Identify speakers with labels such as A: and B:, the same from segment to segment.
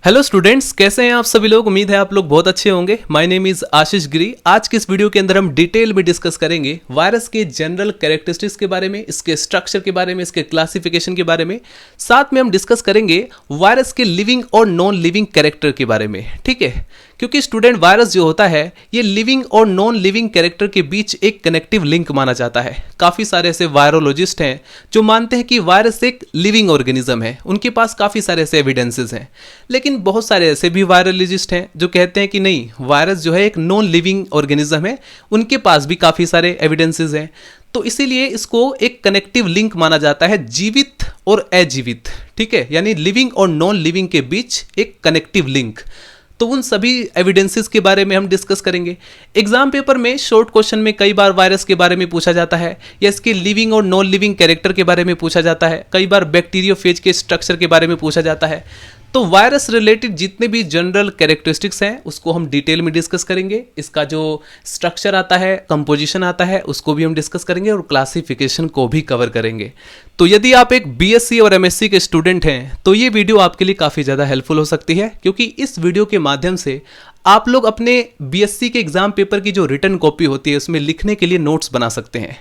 A: Hello students, कैसे हैं आप सभी लोग। उम्मीद है आप लोग बहुत अच्छे होंगे। माय नेम इज आशीष गिरी। आज के इस वीडियो के अंदर हम डिटेल में डिस्कस करेंगे वायरस के जनरल कैरेक्टरिस्टिक्स के बारे में, इसके स्ट्रक्चर के बारे में, इसके क्लासिफिकेशन के बारे में। साथ में हम डिस्कस करेंगे वायरस के लिविंग और नॉन लिविंग कैरेक्टर के बारे में। ठीक है, क्योंकि स्टूडेंट वायरस जो होता है ये लिविंग और नॉन लिविंग कैरेक्टर के बीच एक कनेक्टिव लिंक माना जाता है। काफ़ी सारे ऐसे वायरोलॉजिस्ट हैं जो मानते हैं कि वायरस एक लिविंग ऑर्गेनिज्म है, उनके पास काफ़ी सारे ऐसे एविडेंसेस हैं। लेकिन बहुत सारे ऐसे भी वायरोलॉजिस्ट हैं जो कहते हैं कि नहीं, वायरस जो है एक नॉन लिविंग ऑर्गेनिज्म है, उनके पास भी काफ़ी सारे एविडेंसेस हैं। तो इसीलिए इसको एक कनेक्टिव लिंक माना जाता है, जीवित और अजीवित। ठीक है, यानी लिविंग और नॉन लिविंग के बीच एक कनेक्टिव लिंक। तो उन सभी एविडेंसेस के बारे में हम डिस्कस करेंगे। एग्जाम पेपर में शॉर्ट क्वेश्चन में कई बार वायरस के बारे में पूछा जाता है, या इसके लिविंग और नॉन लिविंग कैरेक्टर के बारे में पूछा जाता है। कई बार बैक्टीरियोफेज के स्ट्रक्चर के बारे में पूछा जाता है। तो वायरस रिलेटेड जितने भी जनरल कैरेक्टरिस्टिक्स हैं उसको हम डिटेल में डिस्कस करेंगे। इसका जो स्ट्रक्चर आता है, कंपोजिशन आता है, उसको भी हम डिस्कस करेंगे और क्लासिफिकेशन को भी कवर करेंगे। तो यदि आप एक बीएससी और एमएससी के स्टूडेंट हैं तो ये वीडियो आपके लिए काफ़ी ज़्यादा हेल्पफुल हो सकती है, क्योंकि इस वीडियो के माध्यम से आप लोग अपने बीएससी के एग्जाम पेपर की जो रिटन कॉपी होती है उसमें लिखने के लिए नोट्स बना सकते हैं।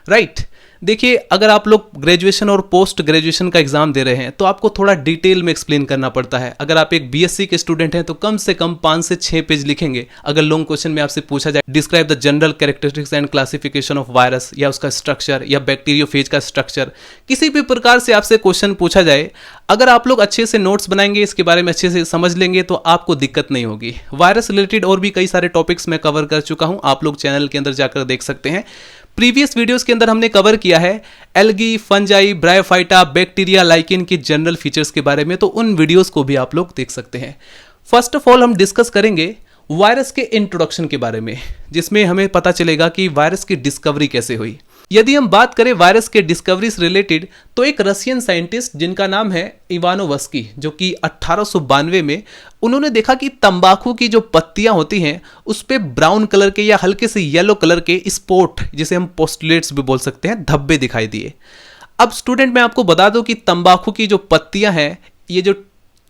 A: राइट, देखिए, अगर आप लोग ग्रेजुएशन और पोस्ट ग्रेजुएशन का एग्जाम दे रहे हैं तो आपको थोड़ा डिटेल में एक्सप्लेन करना पड़ता है। अगर आप एक बीएससी के स्टूडेंट हैं तो कम से कम 5 से 6 पेज लिखेंगे। अगर लॉन्ग क्वेश्चन में आपसे पूछा जाए describe the general characteristics and classification of virus, या उसका स्ट्रक्चर, या बैक्टीरियोफेज का स्ट्रक्चर, किसी भी प्रकार से आपसे क्वेश्चन पूछा जाए, अगर आप लोग अच्छे से नोट्स बनाएंगे, इसके बारे में अच्छे से समझ लेंगे तो आपको दिक्कत नहीं होगी। वायरस रिलेटेड और भी कई सारे टॉपिक्स मैं कवर कर चुका हूं, आप लोग चैनल के अंदर जाकर देख सकते हैं। प्रीवियस वीडियोस के अंदर हमने कवर किया है algae, fungi, bryophyta, bacteria, lichen की जनरल फीचर्स के बारे में, तो उन वीडियोस को भी आप लोग देख सकते हैं। फर्स्ट ऑफ ऑल हम डिस्कस करेंगे वायरस के इंट्रोडक्शन के बारे में, जिसमें हमें पता चलेगा कि वायरस की डिस्कवरी कैसे हुई। यदि हम बात करें वायरस के डिस्कवरी से रिलेटेड, तो एक रशियन साइंटिस्ट जिनका नाम है इवानोवस्की, जो कि 1892 में उन्होंने देखा कि तंबाकू की जो पत्तियां होती हैं उस पे ब्राउन कलर के या हल्के से येलो कलर के स्पॉट, जिसे हम पोस्टुलेट्स भी बोल सकते हैं, धब्बे दिखाई दिए। अब स्टूडेंट, मैं आपको बता दूं कि तंबाकू की जो पत्तियां हैं, ये जो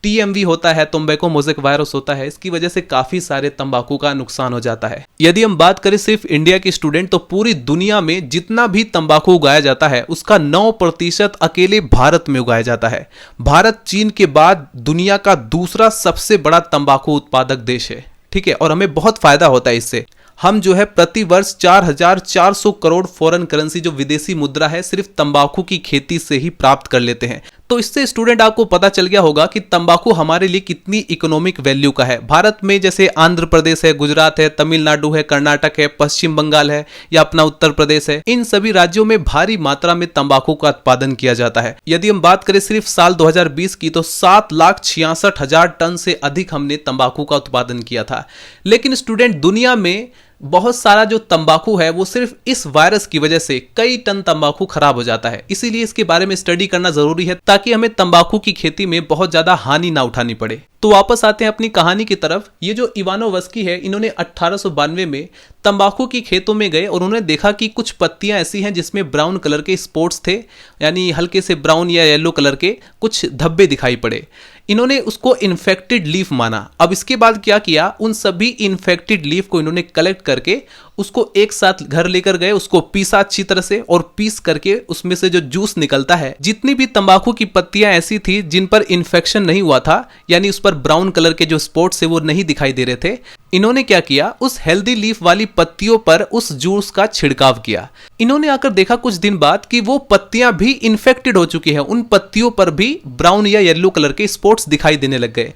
A: टीएमवी होता है, टोबैको मोज़ेक वायरस होता है, इसकी वजह से काफी सारे तंबाकू का नुकसान हो जाता है। यदि हम बात करें सिर्फ इंडिया के स्टूडेंट, तो पूरी दुनिया में जितना भी तंबाकू उगाया जाता है उसका 9% अकेले भारत में उगाया जाता है। भारत चीन के बाद दुनिया का दूसरा सबसे बड़ा तंबाकू उत्पादक देश है। ठीक है, और हमें बहुत फायदा होता है इससे। हम जो है प्रति वर्ष 4,400 करोड़ फॉरेन करेंसी, जो विदेशी मुद्रा है, सिर्फ तंबाकू की खेती से ही प्राप्त कर लेते हैं। तो इससे स्टूडेंट आपको पता चल गया होगा कि तंबाकू हमारे लिए कितनी इकोनॉमिक वैल्यू का है। भारत में जैसे आंध्र प्रदेश है, गुजरात है, तमिलनाडु है, कर्नाटक है, पश्चिम बंगाल है, या अपना उत्तर प्रदेश है, इन सभी राज्यों में भारी मात्रा में तंबाकू का उत्पादन किया जाता है। यदि हम बात करें सिर्फ साल 2020 की, तो 7,66,000 टन से अधिक हमने तंबाकू का उत्पादन किया था। लेकिन स्टूडेंट, दुनिया में बहुत सारा जो तंबाकू है वो सिर्फ इस वायरस की वजह से कई टन तंबाकू खराब हो जाता है। इसीलिए इसके बारे में स्टडी करना जरूरी है, ताकि हमें तंबाकू की खेती में बहुत ज्यादा हानि ना उठानी पड़े। तो वापस आते हैं अपनी कहानी की तरफ। ये जो इवानोवस्की है, इन्होंने 1892 में तंबाकू की खेतों में गए और उन्होंने देखा कि कुछ पत्तियां ऐसी हैं जिसमें ब्राउन कलर के स्पॉट्स थे, यानी हल्के से ब्राउन या येलो कलर के कुछ धब्बे दिखाई पड़े। इन्होंने उसको इन्फेक्टेड लीफ माना। अब इसके बाद क्या किया, उन सभी इन्फेक्टेड लीफ को इन्होंने कलेक्ट करके उसको एक साथ घर लेकर गए, उसको पीसा अच्छी तरह से, और पीस करके उसमें से जो जूस निकलता है, जितनी भी तंबाकू की पत्तियां ऐसी थी जिन पर इन्फेक्शन नहीं हुआ था, यानी उस पर ब्राउन कलर के जो स्पॉट्स है वो नहीं दिखाई दे रहे थे, इन्होंने क्या किया, उस हेल्दी लीफ वाली पत्तियों पर उस जूस का छिड़काव किया। इन्होंने आकर देखा कुछ दिन बाद कि वो पत्तियां भी इन्फेक्टेड हो चुकी हैं, उन पत्तियों पर भी ब्राउन या येलो कलर के स्पॉट्स दिखाई देने लग गए।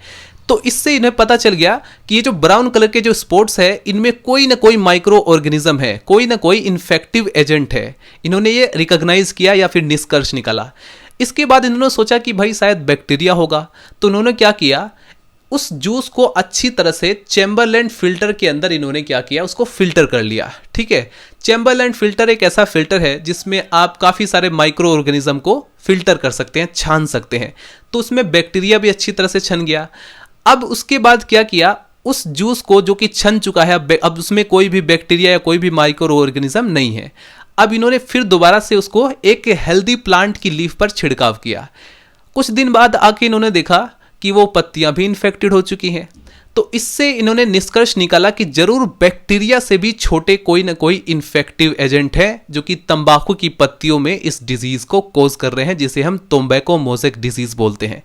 A: तो इससे इन्हें पता चल गया कि ये जो ब्राउन कलर के जो स्पॉट्स है, इनमें कोई ना कोई माइक्रो ऑर्गेनिज्म है, कोई ना कोई इन्फेक्टिव एजेंट है। इन्होंने ये रिकॉग्नाइज किया या फिर निष्कर्ष निकाला। इसके बाद इन्होंने सोचा कि भाई शायद बैक्टीरिया होगा। तो उन्होंने क्या किया, उस जूस को अच्छी तरह से चैम्बरलैंड फिल्टर के अंदर इन्होंने क्या किया, उसको फिल्टर कर लिया। ठीक है, चैम्बरलैंड फिल्टर एक ऐसा फिल्टर है जिसमें आप काफ़ी सारे माइक्रो ऑर्गेनिज्म को फिल्टर कर सकते हैं, छान सकते हैं। तो उसमें बैक्टीरिया भी अच्छी तरह से छन गया। अब उसके बाद क्या किया, उस जूस को जो कि छन चुका है, अब उसमें कोई भी बैक्टीरिया या कोई भी माइक्रो ऑर्गेनिज्म नहीं है। अब इन्होंने फिर दोबारा से उसको एक हेल्दी प्लांट की लीफ पर छिड़काव किया। कुछ दिन बाद आके इन्होंने देखा कि वो पत्तियां भी इन्फेक्टेड हो चुकी हैं। तो इससे इन्होंने निष्कर्ष निकाला कि जरूर बैक्टीरिया से भी छोटे कोई ना कोई इन्फेक्टिव एजेंट है जो कि तंबाकू की पत्तियों में इस डिजीज को कोज कर रहे हैं, जिसे हम टोबैको मोज़ेक डिजीज बोलते हैं।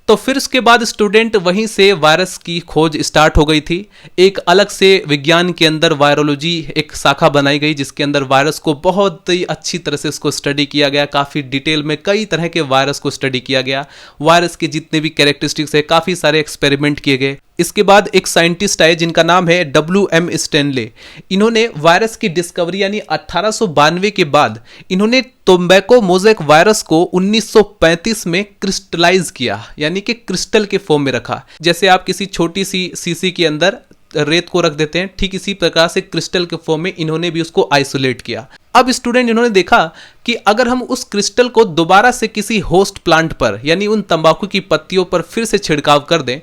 A: तो फिर उसके बाद स्टूडेंट वहीं से वायरस की खोज स्टार्ट हो गई थी। एक अलग से विज्ञान के अंदर वायरोलॉजी एक शाखा बनाई गई, जिसके अंदर वायरस को बहुत ही अच्छी तरह से उसको स्टडी किया गया। काफ़ी डिटेल में कई तरह के वायरस को स्टडी किया गया। वायरस के जितने भी कैरेक्टरिस्टिक्स है, काफ़ी सारे एक्सपेरिमेंट किए गए। इसके बाद एक साइंटिस्ट आए जिनका नाम है W.M. स्टैनले। इन्होंने वायरस की डिस्कवरी यानी 1892 के बाद इन्होंने टोबैको मोज़ेक वायरस को 1935 में क्रिस्टलाइज किया, यानी कि क्रिस्टल के फॉर्म में रखा। जैसे आप किसी छोटी सी शीशी के अंदर रेत को रख देते हैं, ठीक इसी प्रकार से क्रिस्टल के फॉर्म में इन्होंने भी उसको आइसोलेट किया। अब स्टूडेंट इन्होंने देखा कि अगर हम उस क्रिस्टल को दोबारा से किसी होस्ट प्लांट पर यानी उन तंबाकू की पत्तियों पर फिर से छिड़काव कर दें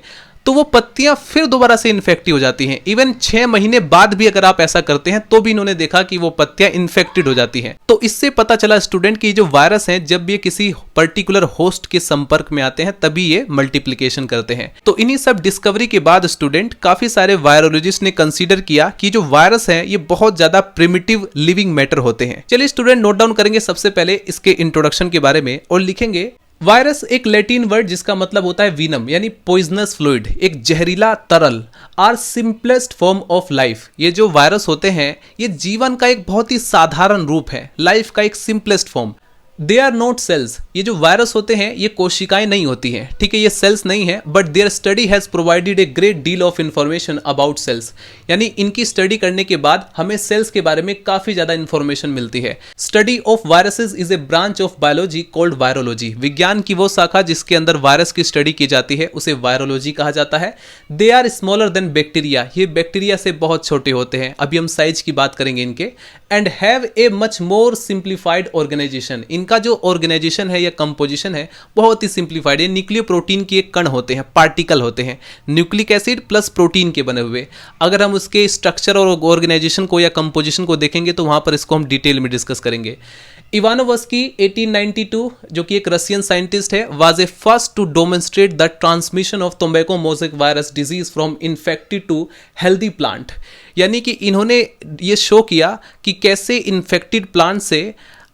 A: तो वो पत्तियां फिर दोबारा से इन्फेक्टिव हो जाती हैं। इवन 6 महीने बाद भी अगर आप ऐसा करते हैं तो भी इन्होंने देखा कि वो पत्तियां इन्फेक्टेड हो जाती हैं। तो इससे पता चला स्टूडेंट कि जो वायरस हैं जब ये किसी पर्टिकुलर होस्ट के संपर्क में आते हैं तभी ये मल्टीप्लिकेशन करते हैं। तो इन्हीं सब डिस्कवरी के बाद स्टूडेंट काफी सारे वायरोलॉजिस्ट ने कंसीडर किया कि जो वायरस है ये बहुत ज्यादा प्रिमिटिव लिविंग मैटर होते हैं। चलिए स्टूडेंट नोट डाउन करेंगे सबसे पहले इसके इंट्रोडक्शन के बारे में और लिखेंगे वायरस एक लैटिन वर्ड जिसका मतलब होता है वीनम यानी पॉइजनस फ्लूइड, एक जहरीला तरल, are simplest form of life. ये जो वायरस होते हैं ये जीवन का एक बहुत ही साधारण रूप है, लाइफ का एक simplest form. They are not cells. ये जो वायरस होते हैं ये कोशिकाएं नहीं होती हैं, ठीक है, ये सेल्स नहीं है, but their study has provided a great deal of information about cells. यानी इनकी स्टडी करने के बाद हमें सेल्स के बारे में काफी ज्यादा इंफॉर्मेशन मिलती है। Study of viruses is a branch of biology called virology. विज्ञान की वो शाखा जिसके अंदर वायरस की स्टडी की जाती है उसे वायरोलॉजी कहा जाता है। They are smaller than bacteria. ये बैक्टीरिया से बहुत छोटे होते हैं, अभी हम साइज की बात करेंगे इनके। And have a much more simplified organization. इनका जो ऑर्गेनाइजेशन है या कंपोजिशन है बहुत ही सिंप्लीफाइड है। न्यूक्लियो प्रोटीन के कण होते हैं, पार्टिकल होते हैं, न्यूक्लिक एसिड प्लस प्रोटीन के बने हुए। अगर हम उसके स्ट्रक्चर और ऑर्गेनाइजेशन को या कंपोजिशन को देखेंगे तो वहां पर इसको हम डिटेल में डिस्कस करेंगे। इवानोवस्की 1892 जो कि एक रशियन साइंटिस्ट है, was a first to demonstrate the transmission of tobacco mosaic virus disease from infected to healthy plant. यानी कि इन्होंने ये शो किया कि कैसे इन्फेक्टेड प्लांट से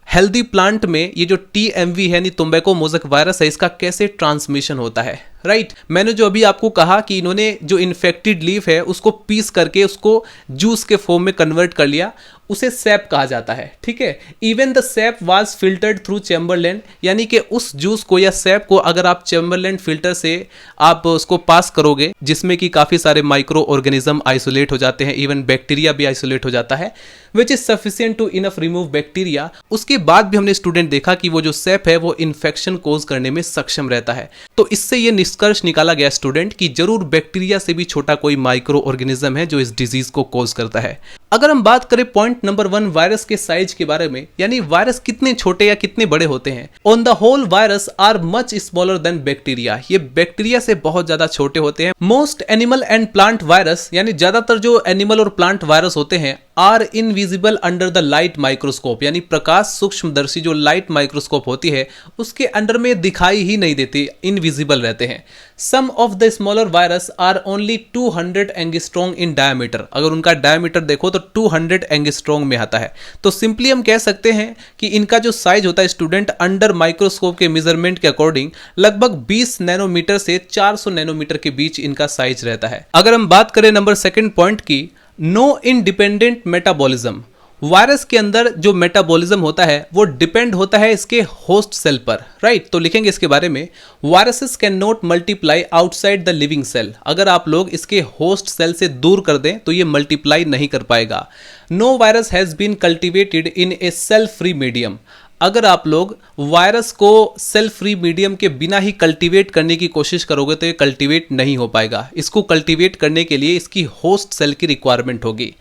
A: हेल्दी प्लांट में ये जो TMV है यानी टोबैको मोज़ेक वायरस है इसका कैसे ट्रांसमिशन होता है। राइट, मैंने जो अभी आपको कहा कि इन्होंने जो इन्फेक्टेड लीफ है उसको पीस करके उसको जूस के फॉर्म में कन्वर्ट कर लिया, उसे सैप कहा जाता है, ठीक है। Even the sap was filtered through Chamberland, यानी कि उस जूस को या सैप को अगर आप चैम्बरलैंड फिल्टर से आप उसको पास करोगे जिसमें कि काफ़ी सारे माइक्रो ऑर्गेनिज्म आइसोलेट हो जाते हैं, इवन बैक्टीरिया भी आइसोलेट हो जाता है, which is sufficient to enough remove bacteria. उसके बाद भी हमने स्टूडेंट देखा कि वो जो सैप है वो इन्फेक्शन कोज करने में सक्षम रहता है। तो इससे ये निष्कर्ष निकाला गया स्टूडेंट कि जरूर बैक्टीरिया से भी छोटा कोई माइक्रो ऑर्गेनिज्म है जो इस डिजीज को कोज करता है। अगर हम बात करें पॉइंट नंबर 1 वायरस के साइज के बारे में, यानी वायरस कितने छोटे या कितने बड़े होते हैं। On the whole virus are much smaller than bacteria. ये बैक्टीरिया से बहुत ज्यादा छोटे होते हैं। Most animal and plant virus, यानी ज्यादातर जो एनिमल और प्लांट वायरस होते हैं, are invisible under the light microscope, यानी प्रकाश सूक्ष्मदर्शी जो लाइट माइक्रोस्कोप होती है उसके अंडर में दिखाई ही नहीं देते, इनविजिबल रहते हैं। Some of the smaller virus are only 200 angstrom in diameter. अगर उनका डायमीटर देखो तो 200 एंगस्ट्रॉम में आता है। तो सिंपली हम कह सकते हैं कि इनका जो साइज होता है स्टूडेंट अंडर माइक्रोस्कोप के मेजरमेंट के अकॉर्डिंग लगभग 20 नैनोमीटर से 400 नैनोमीटर के बीच इनका साइज रहता है। अगर हम बात करें नंबर 2 पॉइंट की, नो इंडिपेंडेंट मेटाबॉलिज्म। वायरस के अंदर जो मेटाबॉलिज्म होता है वो डिपेंड होता है इसके होस्ट सेल पर। राइट, तो लिखेंगे इसके बारे में, viruses can not multiply outside the living cell. अगर आप लोग इसके होस्ट सेल से दूर कर दें तो ये मल्टीप्लाई नहीं कर पाएगा। No virus has been cultivated in a cell free medium. अगर आप लोग वायरस को सेल फ्री मीडियम के बिना ही कल्टीवेट करने की कोशिश करोगे तो ये कल्टीवेट नहीं हो पाएगा। इसको कल्टीवेट करने के लिए इसकी होस्ट सेल की रिक्वायरमेंट होगी।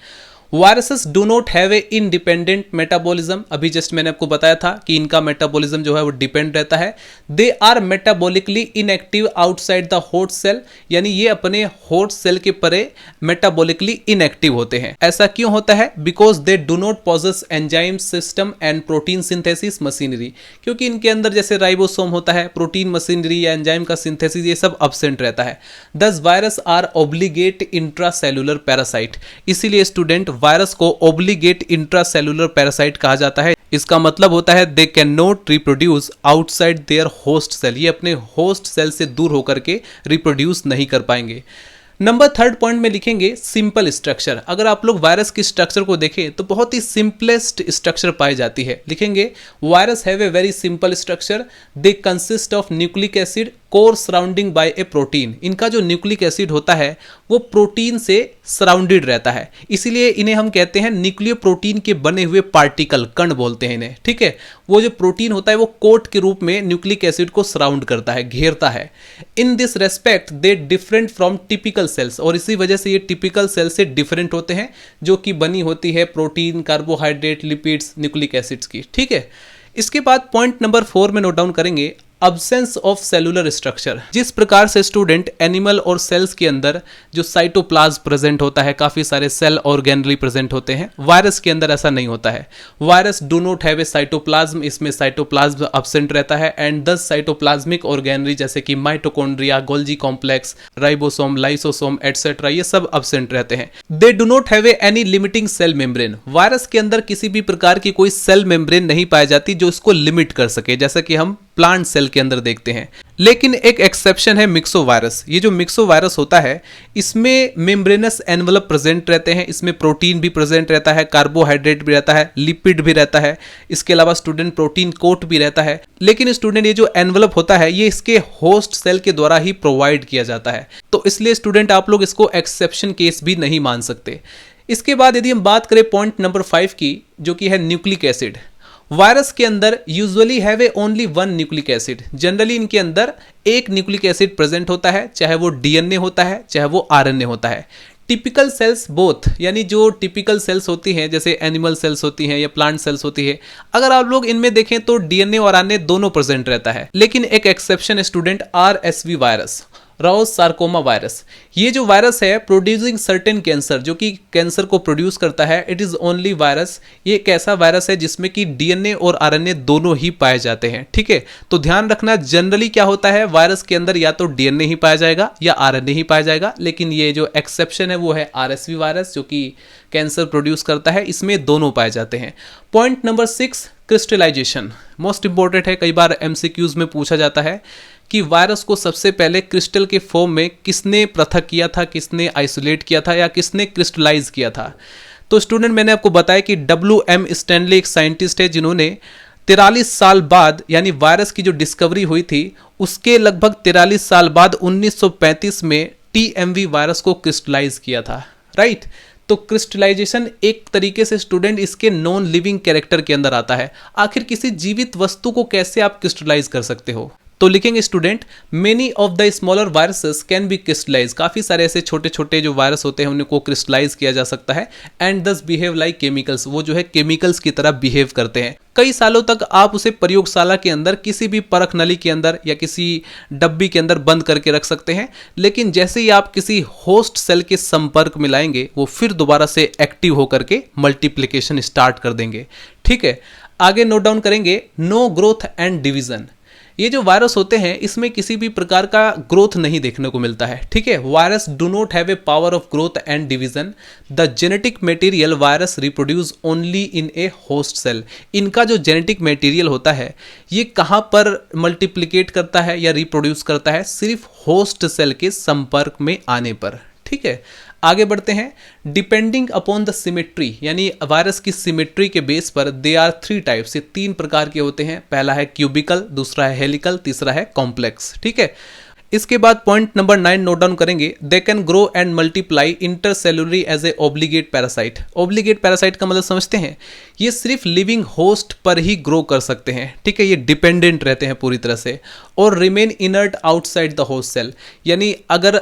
A: Viruses do not have a independent metabolism, अभी जस्ट मैंने आपको बताया था कि इनका मेटाबॉलिज्म जो है वो डिपेंड रहता है। They are metabolically inactive outside the host cell, यानी ये अपने होस्ट सेल के परे मेटाबॉलिकली इनएक्टिव होते हैं। ऐसा क्यों होता है? Because they do not possess enzyme system and protein synthesis machinery, क्योंकि इनके अंदर जैसे राइबोसोम होता है, प्रोटीन मशीनरी या एंजाइम का सिंथेसिस ये सब अब्सेंट रहता है। Thus virus are obligate intracellular parasite, इसीलिए स्टूडेंट वायरस को ऑब्लिगेट इंट्रासेलुलर पैरासाइट कहा जाता है। इसका मतलब होता है they can not reproduce outside their host cell, ये अपने होस्ट सेल से दूर होकर के रिप्रोड्यूस नहीं कर पाएंगे। नंबर थर्ड पॉइंट में लिखेंगे सिंपल स्ट्रक्चर। अगर आप लोग वायरस की स्ट्रक्चर को देखें तो बहुत ही सिंपलेस्ट स्ट्रक्चर पाई जाती है। लिखेंगे virus have a very simple structure, they consist of nucleic acid core surrounding by a protein. इनका जो न्यूक्लिक एसिड होता है वो प्रोटीन से सराउंडेड रहता है, इसीलिए इन्हें हम कहते हैं न्यूक्लियो प्रोटीन के बने हुए पार्टिकल, कण बोलते हैं इन्हें। ठीक है, वो जो प्रोटीन होता है वो कोट के रूप में न्यूक्लिक एसिड को सराउंड करता है, घेरता है। In this respect they different from typical cells, और इसी वजह से ये टिपिकल सेल से डिफरेंट होते हैं जो कि बनी होती है protein, carbohydrate, lipids, nucleic acids की। ठीक है, इसके बाद पॉइंट नंबर 4 में नोट डाउन करेंगे अब्सेंस ऑफ सेलुलर स्ट्रक्चर। जिस प्रकार से स्टूडेंट एनिमल और सेल्स के अंदर जो साइटोप्लाज्म प्रेजेंट होता है, काफी सारे सेल ऑर्गेनरी प्रेजेंट होते हैं, वायरस के अंदर ऐसा नहीं होता है। Virus do not have a cytoplasm, इसमें साइटोप्लाज्म अब्सेंट रहता है। एंड 10 साइटोप्लाज्मिक ऑर्गेनरी जैसे कि mitochondria, Golgi complex, ribosome, lysosome etcetera, ये सब अब्सेंट रहते हैं। They do not have any limiting cell membrane, virus के अंदर किसी भी प्रकार की कोई सेल मेम्ब्रेन नहीं पाई जाती जो इसको लिमिट कर सके, जैसा कि हम प्लांट सेल के अंदर देखते हैं। लेकिन एक एक्सेप्शन है मिक्सो वायरस। ये जो मिक्सो वायरस होता है इसमें मेम्ब्रेनस एनवलप प्रेजेंट रहते हैं, इसमें प्रोटीन भी प्रेजेंट रहता है, कार्बोहाइड्रेट भी रहता है, लिपिड भी रहता है, इसके अलावा स्टूडेंट प्रोटीन कोट भी रहता है। लेकिन स्टूडेंट ये जो एनवलप होता है ये इसके होस्ट सेल के द्वारा ही प्रोवाइड किया जाता है, तो इसलिए स्टूडेंट आप लोग इसको एक्सेप्शन केस भी नहीं मान सकते। इसके बाद यदि हम बात करें पॉइंट नंबर 5 की, जो कि है न्यूक्लिक एसिड। वायरस के अंदर usually have A only one nucleic acid, generally इनके अंदर एक न्यूक्लिक एसिड प्रेजेंट होता है, चाहे वो डीएनए होता है चाहे वो आरएनए होता है। टिपिकल सेल्स बोथ, यानी जो टिपिकल सेल्स होती हैं जैसे एनिमल सेल्स होती हैं या प्लांट सेल्स होती है, अगर आप लोग इनमें देखें तो डीएनए और आरएनए दोनों प्रेजेंट रहता है। लेकिन एक एक्सेप्शन है student, RSV virus, Rouse sarcoma virus. ये जो वायरस है प्रोड्यूसिंग सर्टेन कैंसर, जो कि कैंसर को प्रोड्यूस करता है, इट इज ओनली वायरस। ये एक ऐसा वायरस है जिसमें कि डीएनए और आरएनए दोनों ही पाए जाते हैं। ठीक है, तो ध्यान रखना जनरली क्या होता है, वायरस के अंदर या तो डीएनए ही पाया जाएगा या आरएनए ही पाया जाएगा। लेकिन ये जो एक्सेप्शन है वो है आरएसवी वायरस, जो कि कैंसर प्रोड्यूस करता है, इसमें दोनों पाए जाते हैं। Point number 6 crystallization, most important है, कई बार एमसीक्यूज में पूछा जाता है कि वायरस को सबसे पहले क्रिस्टल के फॉर्म में किसने पृथक किया था, किसने आइसोलेट किया था या किसने क्रिस्टलाइज किया था। तो स्टूडेंट मैंने आपको बताया कि WM स्टैनली एक साइंटिस्ट है जिन्होंने 43 साल बाद, यानी वायरस की जो डिस्कवरी हुई थी उसके लगभग 43 साल बाद 1935 में TMV वायरस को क्रिस्टलाइज किया था। राइट, तो क्रिस्टलाइजेशन एक तरीके से स्टूडेंट इसके नॉन लिविंग कैरेक्टर के अंदर आता है। आखिर किसी जीवित वस्तु को कैसे आप क्रिस्टलाइज कर सकते हो, तो लिखेंगे student many of the smaller viruses can be crystallise, काफी सारे ऐसे छोटे छोटे जो वायरस होते हैं उनको क्रिस्टलाइज किया जा सकता है। एंड दस बिहेव लाइक केमिकल्स, वो जो है केमिकल्स की तरह बिहेव करते हैं। कई सालों तक आप उसे प्रयोगशाला के अंदर किसी भी परख नली के अंदर या किसी डब्बी के अंदर बंद करके रख सकते हैं, लेकिन जैसे ही आप किसी होस्ट सेल के संपर्क में लाएंगे वो फिर दोबारा से एक्टिव होकर के मल्टीप्लिकेशन स्टार्ट कर देंगे। ठीक है, आगे नोट डाउन करेंगे नो ग्रोथ एंड डिवीजन। ये जो वायरस होते हैं इसमें किसी भी प्रकार का ग्रोथ नहीं देखने को मिलता है। ठीक है, virus do not have a power of growth and division. The genetic material virus reproduce only in a host cell. इनका जो जेनेटिक मटेरियल होता है ये कहाँ पर मल्टीप्लिकेट करता है या रिप्रोड्यूस करता है, सिर्फ होस्ट सेल के संपर्क में आने पर। ठीक है, आगे बढ़ते हैं। डिपेंडिंग अपॉन द सिमेट्री, यानी वायरस की सिमेट्री के बेस पर दे आर 3 टाइप्स, ये 3 प्रकार के होते हैं। पहला है क्यूबिकल, दूसरा है हेलिकल, तीसरा है कॉम्प्लेक्स। ठीक है, इसके बाद पॉइंट नंबर 9 नोट डाउन करेंगे, they can grow and multiply intercellularly as a obligate parasite. Obligate parasite का मतलब समझते हैं, ये सिर्फ लिविंग होस्ट पर ही ग्रो कर सकते हैं, ठीक है, ये डिपेंडेंट रहते हैं पूरी तरह से, और remain inert outside the host cell, यानी अगर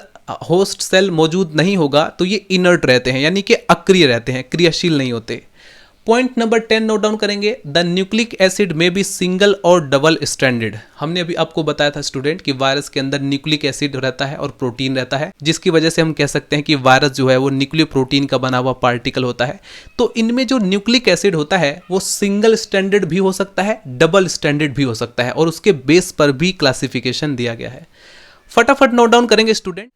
A: होस्ट सेल मौजूद नहीं होगा तो ये इनर्ट रहते हैं, यानी कि अक्रिय रहते हैं, क्रियाशील नहीं होते। पॉइंट नंबर 10 नोट डाउन करेंगे, द न्यूक्लिक एसिड में बी सिंगल और डबल स्ट्रैंडेड। हमने अभी आपको बताया था स्टूडेंट कि वायरस के अंदर न्यूक्लिक एसिड रहता है और प्रोटीन रहता है, जिसकी वजह से हम कह सकते हैं कि वायरस जो है वो न्यूक्लियो प्रोटीन का बना हुआ पार्टिकल होता है। तो इनमें जो न्यूक्लिक एसिड होता है वो सिंगल स्ट्रैंडेड भी हो सकता है, डबल स्ट्रैंडेड भी हो सकता है, और उसके बेस पर भी क्लासिफिकेशन दिया गया है। फटाफट नोट डाउन करेंगे स्टूडेंट।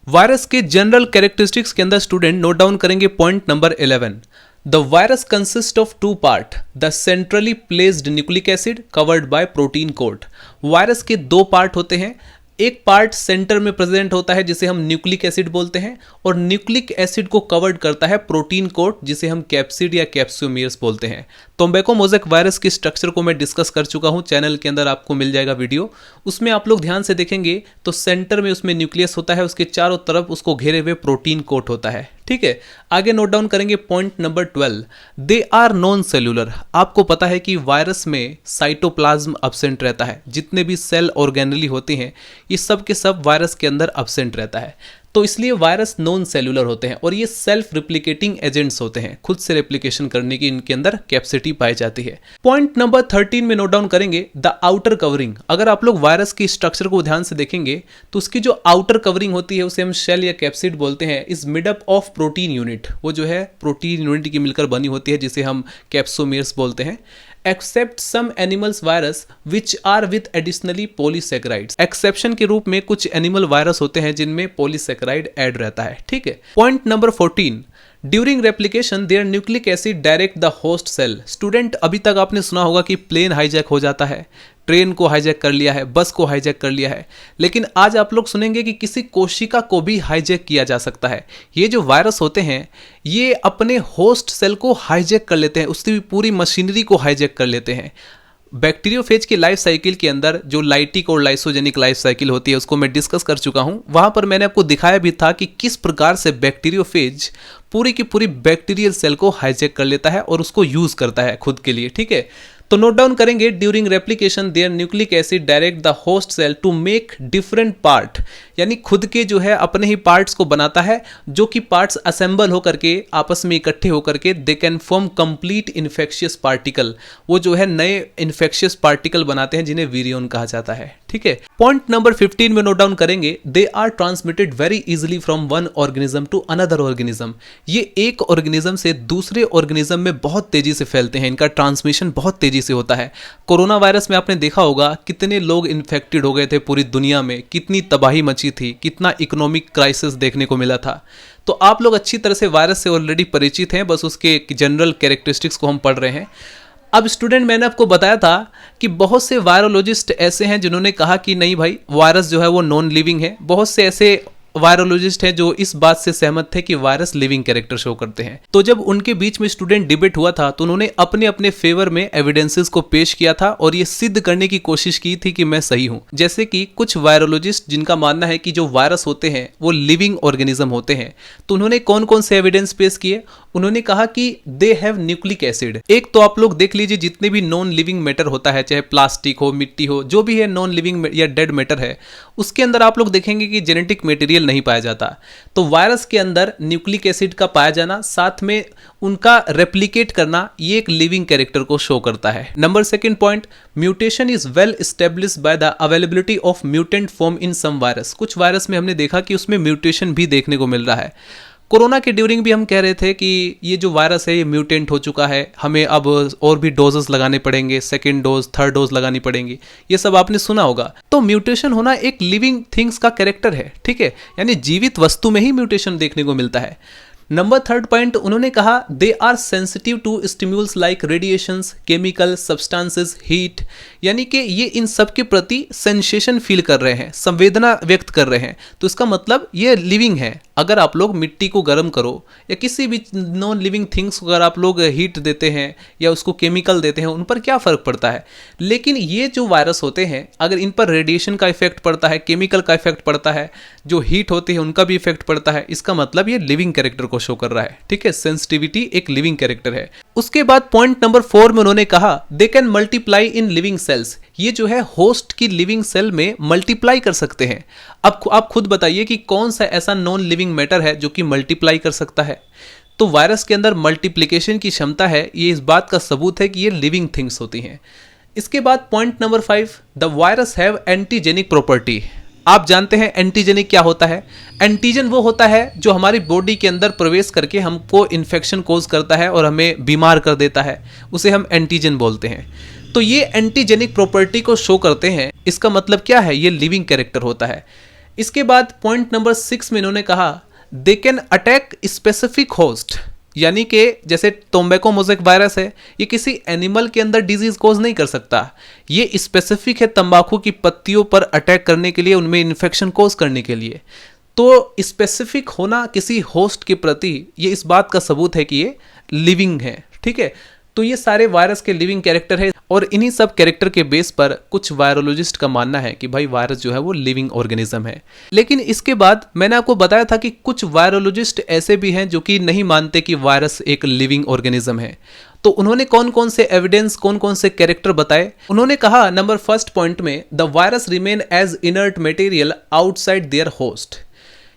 A: वायरस के जनरल कैरेक्टरिस्टिक्स के अंदर स्टूडेंट नोट डाउन करेंगे point number 11, The virus consists of two parts, the centrally placed nucleic acid covered by protein coat। Virus के दो पार्ट होते हैं, एक पार्ट सेंटर में प्रेजेंट होता है जिसे हम न्यूक्लिक एसिड बोलते हैं, और न्यूक्लिक एसिड को कवर्ड करता है प्रोटीन कोट जिसे हम कैप्सिड या कैप्स्यूमियर्स बोलते हैं। टोबैको-मोज़ेक वायरस की स्ट्रक्चर को मैं डिस्कस कर चुका हूं, चैनल के अंदर आपको मिल जाएगा वीडियो, उसमें आप लोग ध्यान से देखेंगे तो सेंटर में उसमें न्यूक्लियस होता है, उसके चारों तरफ उसको घेरे हुए प्रोटीन कोट होता है, ठीक है। आगे नोट डाउन करेंगे point number 12, they are non cellular. आपको पता है कि वायरस में साइटोप्लाज्म एब्सेंट रहता है, जितने भी सेल ऑर्गेनेली होते हैं ये सब के सब वायरस के अंदर एब्सेंट रहता है, तो इसलिए वायरस नॉन सेलुलर होते हैं और ये सेल्फ रिप्लिकेटिंग एजेंट्स होते हैं, खुद से रेप्लिकेशन करने की इनके अंदर कैपेसिटी पाई जाती है। पॉइंट नंबर 13 में नोट डाउन करेंगे, द आउटर कवरिंग। अगर आप लोग वायरस की स्ट्रक्चर को ध्यान से देखेंगे तो उसकी जो आउटर कवरिंग होती है उसे हम शेल या कैप्सिड बोलते हैं, is made up of protein unit. वो जो है प्रोटीन यूनिट की मिलकर बनी होती है जिसे हम कैप्सोमियर्स बोलते हैं। Except some animals virus which are with additionally polysaccharides. Exception के रूप में कुछ एनिमल वायरस होते हैं जिनमें पॉलीसेकेराइड ऐड रहता है, ठीक है। Point number 14, during replication their nucleic acid direct the host cell. Student अभी तक आपने सुना होगा कि प्लेन हाईजैक हो जाता है, ट्रेन को हाईजैक कर लिया है, बस को हाईजैक कर लिया है, लेकिन आज आप लोग सुनेंगे कि किसी कोशिका को भी हाईजैक किया जा सकता है। ये जो वायरस होते हैं ये अपने होस्ट सेल को हाईजैक कर लेते हैं, उसकी पूरी मशीनरी को हाईजैक कर लेते हैं। बैक्टीरियोफेज की लाइफ साइकिल के अंदर जो लाइटिक और लाइसोजेनिक लाइफ साइकिल होती है उसको मैं डिस्कस कर चुका हूं, वहां पर मैंने आपको दिखाया भी था कि किस प्रकार से बैक्टीरियोफेज पूरी की पूरी बैक्टीरियल सेल को हाईजैक कर लेता है और उसको यूज करता है खुद के लिए, ठीक है। तो नोट डाउन करेंगे, during replication their nucleic acid direct the host cell to make different part, यानी खुद के जो है अपने ही पार्ट्स को बनाता है, जो कि पार्ट्स असेंबल होकर के आपस में इकट्ठे होकर के they can form complete infectious particle. वो जो है नए इन्फेक्शियस पार्टिकल बनाते हैं जिन्हें विरियन कहा जाता है, ठीक है। पॉइंट नंबर 15 में नोट डाउन करेंगे, they are transmitted very easily from one organism to another organism. ये एक ऑर्गेनिज्म से दूसरे ऑर्गेनिज्म में बहुत तेजी से फैलते हैं, इनका ट्रांसमिशन बहुत तेजी से होता है। कोरोना वायरस में आपने देखा होगा कितने लोग इन्फेक्टेड हो गए थे पूरी दुनिया में, कितनी तबाही मची थी, कितना इकोनॉमिक क्राइसिस देखने को मिला था। तो आप लोग अच्छी तरह से वायरस से ऑलरेडी परिचित हैं, बस उसके जनरल कैरेक्टरिस्टिक्स को हम पढ़ रहे हैं। अब स्टूडेंट मैंने आपको बताया था कि बहुत से वायरोलॉजिस्ट ऐसे हैं जिन्होंने कहा कि नहीं भाई वायरस जो है वो नॉन लिविंग है। बहुत से ऐसे वायरोलॉजिस्ट हैं जो इस बात से सहमत थे कि वायरस लिविंग कैरेक्टर शो करते हैं। तो जब उनके बीच में स्टूडेंट डिबेट हुआ था तो उन्होंने अपने अपने फेवर में एविडेंसेस को पेश किया था और ये सिद्ध करने की कोशिश की थी कि मैं सही हूं। जैसे कि कुछ वायरोलॉजिस्ट जिनका मानना है कि जो वायरस होते हैं वो लिविंग ऑर्गेनिज्म होते हैं, तो उन्होंने कौन कौन से एविडेंस पेश किए। उन्होंने कहा कि दे हैव न्यूक्लिक एसिड। एक तो आप लोग देख लीजिए जितने भी नॉन लिविंग मैटर होता है, चाहे प्लास्टिक हो, मिट्टी हो, जो भी है नॉन लिविंग या डेड मैटर है, उसके अंदर आप लोग देखेंगे कि जेनेटिक मटेरियल नहीं पाया जाता। तो वायरस के अंदर न्यूक्लिक एसिड का पाया जाना, साथ में उनका रेप्लिकेट करना, ये एक लिविंग कैरेक्टर को शो करता है। Number 2 point, mutation is well established by the availability of mutant form in some virus. कुछ वायरस में हमने देखा कि उसमें म्यूटेशन भी देखने को मिल रहा है। कोरोना के ड्यूरिंग भी हम कह रहे थे कि ये जो वायरस है ये म्यूटेंट हो चुका है, हमें अब और भी डोजेस लगाने पड़ेंगे, सेकेंड डोज, थर्ड डोज लगानी पड़ेंगी, ये सब आपने सुना होगा। तो म्यूटेशन होना एक लिविंग थिंग्स का कैरेक्टर है, ठीक है, यानी जीवित वस्तु में ही म्यूटेशन देखने को मिलता है। नंबर 3 पॉइंट, उन्होंने कहा they are sensitive to stimulus like radiations, chemical substances, heat, यानी कि ये इन सब के प्रति सेंसेशन फील कर रहे हैं, संवेदना व्यक्त कर रहे हैं। तो इसका मतलब ये लिविंग है, अगर आप लोग मिट्टी को गर्म करो या किसी भी नॉन लिविंग थिंग्स को अगर आप लोग हीट देते हैं या उसको केमिकल देते हैं, उन पर क्या फ़र्क पड़ता है। लेकिन ये जो वायरस होते हैं, अगर इन पर रेडिएशन का इफेक्ट पड़ता है, केमिकल का इफेक्ट पड़ता है, जो हीट होती है उनका भी इफेक्ट पड़ता है, इसका मतलब ये लिविंग कैरेक्टर को शो कर रहा है। ठीक है, सेंसिटिविटी एक लिविंग कैरेक्टर है। उसके बाद पॉइंट नंबर 4 में उन्होंने कहा they can multiply in living cells. ये जो है होस्ट की लिविंग सेल में मल्टीप्लाई कर सकते हैं। अब आप खुद बताइए कि कौन सा ऐसा नॉन लिविंग मैटर है जो कि मल्टीप्लाई कर सकता है। तो वायरस के अंदर मल्टीप्लिकेशन की क्षमता है, ये इस बात का सबूत है कि ये लिविंग थिंग्स होती हैं। इसके बाद point number 5, the virus have antigenic property. आप जानते हैं एंटीजेनिक क्या होता है। एंटीजन वो होता है जो हमारी बॉडी के अंदर प्रवेश करके हमको इन्फेक्शन कोज करता है और हमें बीमार कर देता है, उसे हम एंटीजन बोलते हैं। तो ये एंटीजेनिक प्रॉपर्टी को शो करते हैं, इसका मतलब क्या है, ये लिविंग कैरेक्टर होता है। इसके बाद पॉइंट नंबर 6 में इन्होंने कहा they can attack specific host, यानी कि जैसे टोबैको मोज़ेक वायरस है, ये किसी एनिमल के अंदर डिजीज कोज नहीं कर सकता, ये स्पेसिफिक है तंबाकू की पत्तियों पर अटैक करने के लिए, उनमें इन्फेक्शन कोज करने के लिए। तो स्पेसिफिक होना किसी होस्ट के प्रति, ये इस बात का सबूत है कि ये लिविंग है। ठीक है, तो ये सारे वायरस के लिविंग कैरेक्टर है और इन्हीं सब कैरेक्टर के बेस पर कुछ वायरोलॉजिस्ट का मानना है कि भाई वायरस जो है वो लिविंग ऑर्गेनिज्म है। लेकिन इसके बाद मैंने आपको बताया था कि कुछ वायरोलॉजिस्ट ऐसे भी हैं जो कि नहीं मानते कि वायरस एक लिविंग ऑर्गेनिज्म है। तो उन्होंने कौन कौन से एविडेंस, कौन कौन से कैरेक्टर बताए। उन्होंने कहा नंबर 1 पॉइंट में the virus remain as inert material outside their host.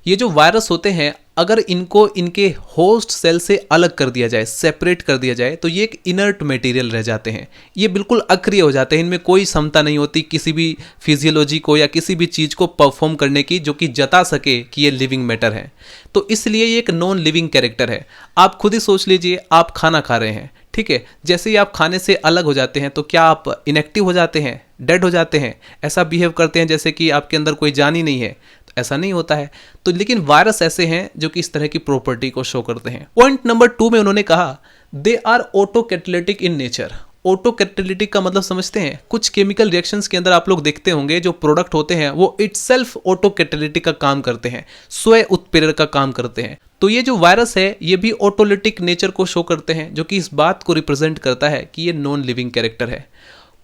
A: ये जो वायरस होते हैं, अगर इनको इनके होस्ट सेल से अलग कर दिया जाए, सेपरेट कर दिया जाए, तो ये एक इनर्ट मटेरियल रह जाते हैं, ये बिल्कुल अक्रिय हो जाते हैं, इनमें कोई क्षमता नहीं होती किसी भी फिजियोलॉजी को या किसी भी चीज़ को परफॉर्म करने की जो कि जता सके कि ये लिविंग मैटर है। तो इसलिए ये एक नॉन लिविंग कैरेक्टर है। आप खुद ही सोच लीजिए, आप खाना खा रहे हैं, ठीक है, जैसे ही आप खाने से अलग हो जाते हैं तो क्या आप इनएक्टिव हो जाते हैं, डेड हो जाते हैं, ऐसा बिहेव करते हैं जैसे कि आपके अंदर कोई जान ही नहीं है। ऐसा नहीं होता है। तो लेकिन वायरस ऐसे हैं जो कि इस तरह की प्रॉपर्टी को शो करते हैं। पॉइंट नंबर 2 में उन्होंने कहा दे आर ऑटोकैटालिटिक इन नेचर। ऑटोकैटालिटिक का मतलब समझते हैं, कुछ केमिकल रिएक्शंस के अंदर आप लोग देखते होंगे जो प्रोडक्ट होते हैं वो इटसेल्फ ऑटोकैटालिटिक का काम करते हैं, स्वयं उत्प्रेरक का काम करते हैं। तो ये जो वायरस है ये भी ऑटोलिटिक नेचर को शो करते हैं, जो कि इस बात को रिप्रेजेंट करता है कि ये नॉन लिविंग कैरेक्टर है।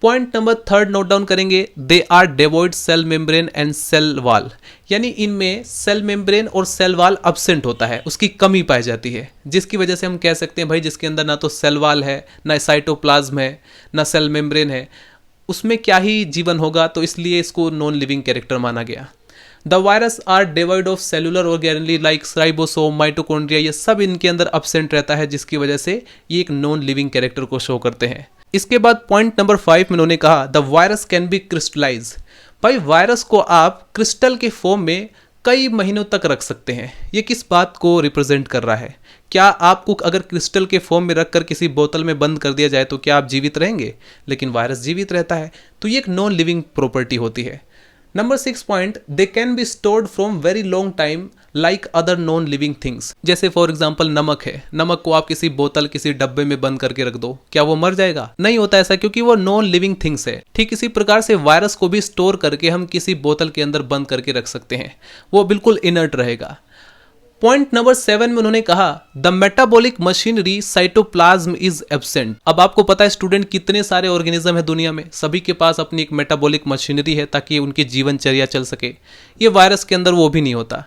A: पॉइंट नंबर 3 नोट डाउन करेंगे, they are devoid cell membrane and cell wall, यानी इनमें सेल मेम्ब्रेन और सेल वॉल अब्सेंट होता है, उसकी कमी पाई जाती है, जिसकी वजह से हम कह सकते हैं भाई जिसके अंदर ना तो सेल वॉल है, ना साइटोप्लाज्म है, ना सेल मेम्ब्रेन है, उसमें क्या ही जीवन होगा। तो इसलिए इसको नॉन लिविंग कैरेक्टर माना गया। The virus are devoid of cellular organelle like ribosome, mitochondria, ये सब इनके अंदर अब्सेंट रहता है, जिसकी वजह से ये एक नॉन लिविंग कैरेक्टर को शो करते हैं। इसके बाद पॉइंट नंबर 5 में उन्होंने कहा the virus can be crystallise. भाई वायरस को आप क्रिस्टल के फॉर्म में कई महीनों तक रख सकते हैं। ये किस बात को रिप्रेजेंट कर रहा है? क्या आपको अगर क्रिस्टल के फॉर्म में रखकर किसी बोतल में बंद कर दिया जाए तो क्या आप जीवित रहेंगे? लेकिन वायरस जीवित रहता है। तो ये एक नॉन लिविंग प्रॉपर्टी होती है। Number 6 point, they can be stored from very long time like other non living things. जैसे फॉर एग्जाम्पल नमक है, नमक को आप किसी बोतल, किसी डब्बे में बंद करके रख दो, क्या वो मर जाएगा? नहीं होता ऐसा, क्योंकि वो नॉन लिविंग थिंग्स है। ठीक इसी प्रकार से वायरस को भी स्टोर करके हम किसी बोतल के अंदर बंद करके रख सकते हैं, वो बिल्कुल इनर्ट रहेगा। पॉइंट नंबर 7 में उन्होंने कहा the metabolic machinery cytoplasm is absent. अब आपको पता है स्टूडेंट, कितने सारे ऑर्गेनिज्म है दुनिया में, सभी के पास अपनी एक मेटाबॉलिक मशीनरी है ताकि उनकी जीवनचर्या चल सके। ये वायरस के अंदर वो भी नहीं होता।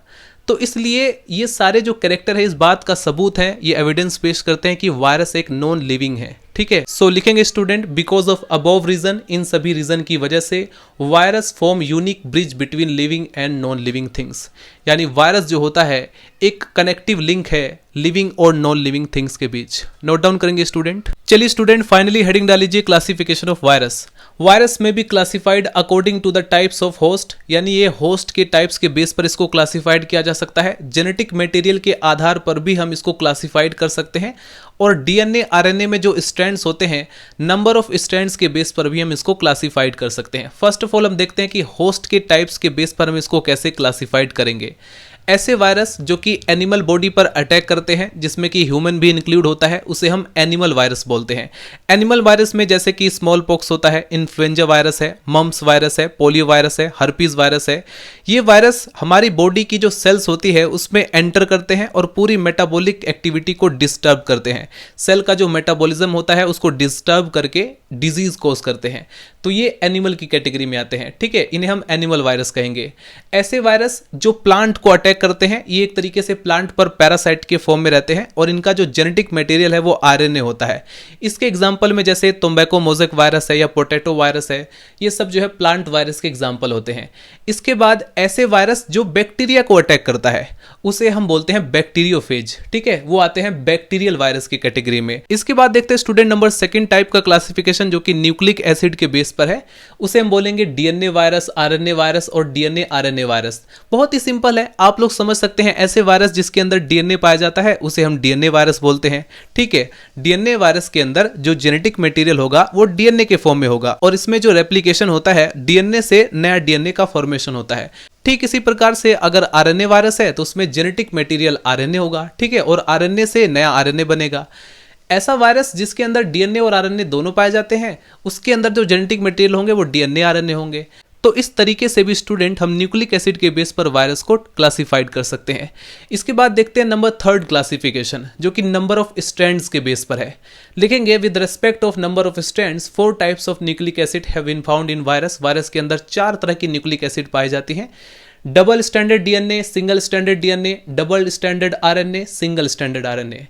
A: तो इसलिए ये सारे जो कैरेक्टर है इस बात का सबूत है, ये एविडेंस पेश करते हैं कि वायरस एक नॉन लिविंग है। ठीक है, सो लिखेंगे student, because of above reason, इन सभी रीजन की वजह से virus form unique bridge between living and non living things. यानी वायरस जो होता है एक कनेक्टिव लिंक है लिविंग और नॉन लिविंग थिंग्स के बीच। नोट डाउन करेंगे स्टूडेंट। चलिए स्टूडेंट, फाइनली हेडिंग डाल लीजिए क्लासिफिकेशन ऑफ वायरस। वायरस में भी classified according to the types of host, यानी ये होस्ट के टाइप्स के बेस पर इसको क्लासिफाइड किया जा सकता है। जेनेटिक मटेरियल के आधार पर भी हम इसको क्लासिफाइड कर सकते हैं, और डीएनए आरएनए में जो स्ट्रैंड्स होते हैं, नंबर ऑफ स्ट्रैंड्स के बेस पर भी हम इसको क्लासिफाइड कर सकते हैं। फर्स्ट ऑफ ऑल हम देखते हैं कि होस्ट के टाइप्स के बेस पर हम इसको कैसे क्लासिफाइड करेंगे। ऐसे वायरस जो कि एनिमल बॉडी पर अटैक करते हैं, जिसमें कि ह्यूमन भी इंक्लूड होता है, उसे हम एनिमल वायरस बोलते हैं। एनिमल वायरस में जैसे कि स्मॉल पॉक्स होता है, इन्फ्लुएंजा वायरस है, मम्प्स वायरस है, पोलियो वायरस है, हर्पीज वायरस है। ये वायरस हमारी बॉडी की जो सेल्स होती है उसमें एंटर करते हैं और पूरी मेटाबॉलिक एक्टिविटी को डिस्टर्ब करते हैं। सेल का जो मेटाबॉलिज्म होता है उसको डिस्टर्ब करके डिजीज कॉज करते हैं। तो ये एनिमल की कैटेगरी में आते हैं, ठीक है, इन्हें हम एनिमल वायरस कहेंगे। ऐसे वायरस जो प्लांट को अटैक करते हैं, ये एक तरीके से प्लांट पर पैरासाइट के फॉर्म में रहते हैं और इनका जो जेनेटिक मटेरियल है वो आरएनए होता है। इसके एग्जांपल में जैसे तंबाकू मोज़ेक वायरस है या पोटैटो वायरस है, ये सब जो है प्लांट वायरस के एग्जांपल होते हैं। इसके बाद ऐसे वायरस जो बैक्टीरिया को अटैक करता है उसे हम बोलते हैं बैक्टीरियोफेज, ठीक है, वो आते हैं बैक्टीरियल वायरस की कैटेगरी में। इसके बाद देखते हैं स्टूडेंट नंबर सेकंड टाइप का क्लासिफिकेशन जो कि न्यूक्लिक एसिड के बेस पर है, उसे हम बोलेंगे डीएनए वायरस, आरएनए वायरस और डीएनए आरएनए वायरस। बहुत ही सिंपल है, आप लोग समझ सकते हैं। ऐसे वायरस जिसके अंदर डीएनए पाया जाता है उसे हम डीएनए वायरस बोलते हैं, ठीक है। डीएनए वायरस के अंदर जो जेनेटिक मटेरियल होगा वो डीएनए के फॉर्म में होगा और इसमें जो रेप्लिकेशन होता है डीएनए से नया डीएनए का फॉर्मेशन होता है। ठीक इसी प्रकार से अगर आरएनए वायरस है तो उसमें जेनेटिक मटेरियल आरएनए होगा, ठीक है, और आरएनए से नया आरएनए बनेगा। ऐसा वायरस जिसके अंदर डीएनए और आरएनए दोनों पाए जाते हैं, उसके अंदर जो जेनेटिक मटेरियल होंगे वो डीएनए आरएनए होंगे। तो इस तरीके से भी स्टूडेंट हम न्यूक्लिक एसिड के बेस पर वायरस को क्लासिफाइड कर सकते हैं। इसके बाद देखते हैं नंबर थर्ड क्लासिफिकेशन जो कि नंबर ऑफ स्ट्रैंड्स के बेस पर है। लिखेंगे with respect of number of strands 4 types of nucleic acid have been found in virus. Virus के अंदर 4 तरह की न्यूक्लिक एसिड पाई जाती हैं। Double standard DNA, single standard DNA, double standard RNA, single standard RNA.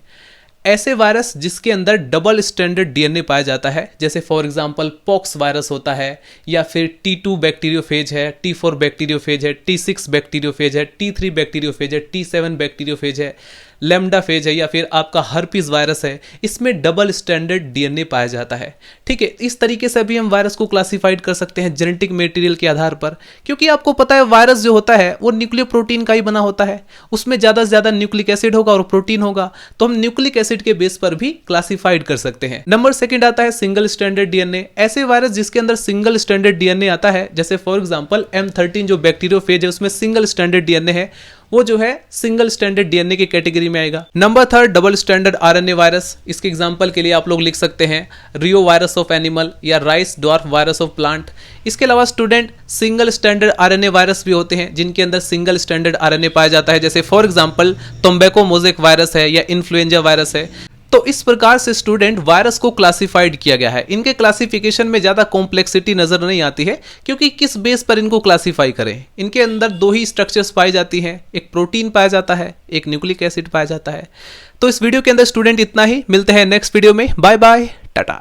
A: ऐसे वायरस जिसके अंदर double standard DNA पाया जाता है, जैसे फॉर एग्जांपल पॉक्स वायरस होता है, या फिर T2 बैक्टीरियोफेज है, T4 बैक्टीरियोफेज है, T6 बैक्टीरियोफेज है, T3 बैक्टीरियोफेज है, T7 बैक्टीरियोफेज है, लैम्डा फेज है, या फिर आपका हर्पीज वायरस है, इसमें डबल स्टैंडर्ड डीएनए पाया जाता है, ठीक है। इस तरीके से भी हम वायरस को क्लासिफाइड कर सकते हैं जेनेटिक मटेरियल के आधार पर, क्योंकि आपको पता है वायरस जो होता है वो न्यूक्लियोप्रोटीन का ही बना होता है, उसमें ज़्यादा से ज़्यादा न्यूक्लिक एसिड होगा और प्रोटीन होगा, तो हम न्यूक्लिक एसिड के बेस पर भी क्लासिफाइड कर सकते हैं। नंबर सेकंड आता है सिंगल स्टैंडर्ड डीएनए। ऐसे वायरस जिसके अंदर सिंगल स्टैंडर्ड डीएनए आता है, जैसे फॉर एग्जांपल M13 जो बैक्टीरियोफेज है उसमें सिंगल स्टैंडर्ड डीएनए है, वो जो है सिंगल स्टैंडर्ड डीएनए की कैटेगरी में आएगा। Number third double standard RNA virus. इसके एग्जांपल के लिए आप लोग लिख सकते हैं रियो वायरस ऑफ एनिमल या rice dwarf virus of plant. इसके अलावा student single standard RNA virus भी होते हैं जिनके अंदर सिंगल स्टैंडर्ड आरएनए पाया जाता है, जैसे फॉर एग्जांपल तंबाकू मोज़ेक वायरस है या इन्फ्लुएंजा वायरस है। तो इस प्रकार से स्टूडेंट वायरस को क्लासिफाइड किया गया है। इनके क्लासिफिकेशन में ज़्यादा कॉम्प्लेक्सिटी नज़र नहीं आती है, क्योंकि किस बेस पर इनको क्लासिफाई करें। इनके अंदर 2 ही स्ट्रक्चर्स पाई जाती हैं, एक प्रोटीन पाया जाता है, एक न्यूक्लिक एसिड पाया जाता है। तो इस वीडियो के अंदर स्टूडेंट इतना ही, मिलते हैं नेक्स्ट वीडियो में। Bye bye, Tata.